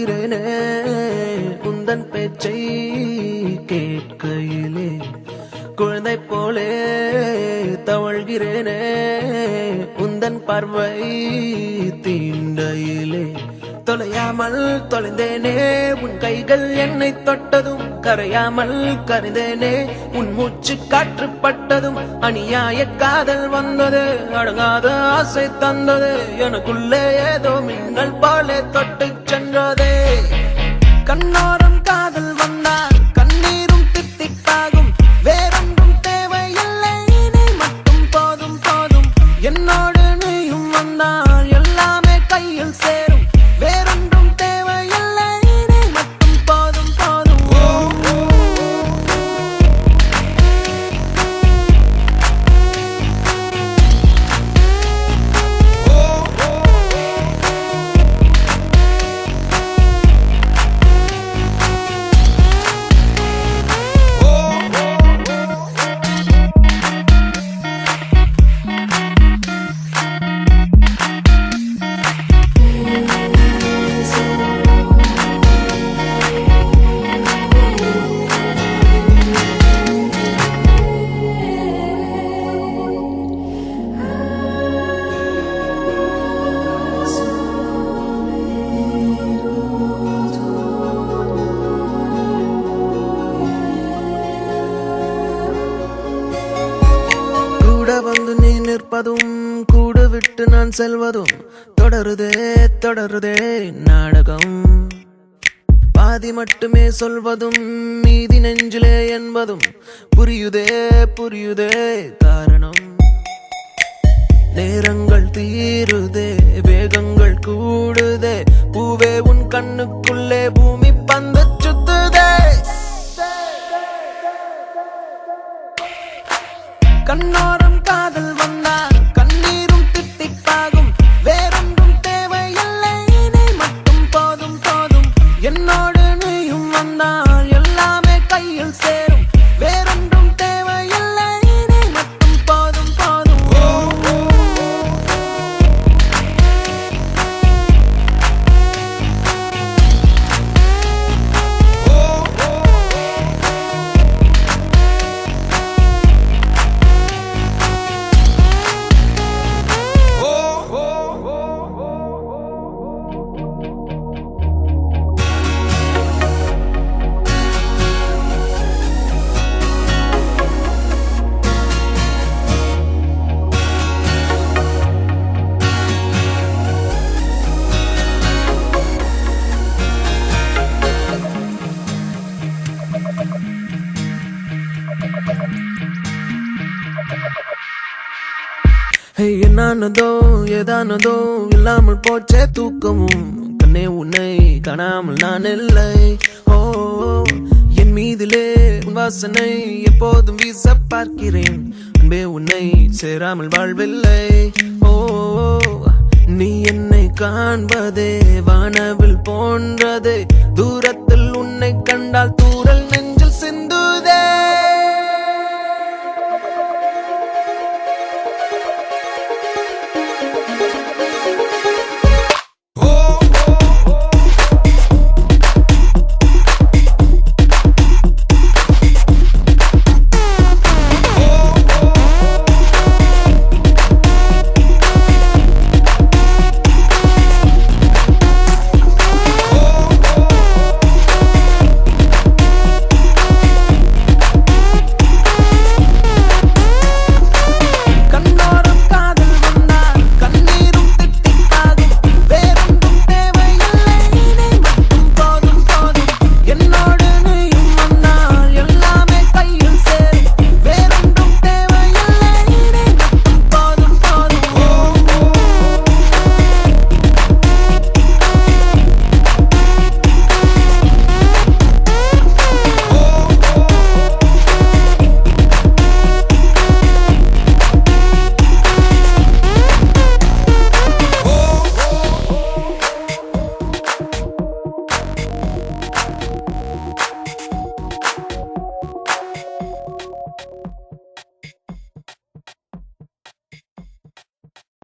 வாழ்கிறேனே உந்தன் பேச்சை கேட்கையிலே குழந்தை போலே தவழ்கிறேனே உந்தன் பார்வை தீண்டையிலே தொலையாமல் தொலைந்தேனே உன் கைகள் என்னை தொட்டதும் கரையாமல் கரைந்தேனே உன் மூச்சு காற்று பட்டதும் அநியாய காதல் வந்தது அடங்காத ஆசை தந்தது எனக்குள்ளே ஏதோ மின்னல் போலே தொட்டு சென்றதே கண்ணோரம் காதல் வந்தால் கண்ணீரும் தித்திப்பாகும் வேறொன்றும் தேவையில்லை நீ மட்டும் போதும் போதும் என்னோடு நீயும் வந்தால் எல்லாமே கையில் சேரும் வேறொன்றும் தேவையில்லை நீ மட்டும் போதும் போதும் கூட வந்து நீ நிற்பதும் கூட விட்டு நான் செல்வதும் தொடருதே தொடருதே நாடகம் பாதி மட்டுமே சொல்வதும் மீதி நெஞ்சிலே என்பதும் புரியுதே புரியுதே காரணம் நேரங்கள் தீருதே வேகங்கள் கூடுதே பூவே உன் கண்ணுக்குள்ளே பூமி பந்து சுத்துதே கண்ணோரம் காதல் வந்தால் கண்ணீரும் தித்திப்பாகும் வேறொன்றும் தேவையில்லை நீ மட்டும் போதும் போதும் என்னோடு நீயும் வந்தால் எல்லாமே கையில் சேரும் வேறொன்றும் தேவையில்லை நீ மட்டும் போதும் போதும் என்னானதோ ஏதானதோ இல்லாமல் போச்சே தூக்கமும் கண்ணே உன்னை காணாமல் நான் இல்லை ஓ என் மீதிலே உன் வாசனை எப்போதும் வீச பார்க்கிறேன் அன்பே உன்னை சேராமல் வாழ்வில்லை ஓ நீ என்னை காண்பதே வானவில் போன்றதே தூரத்தில்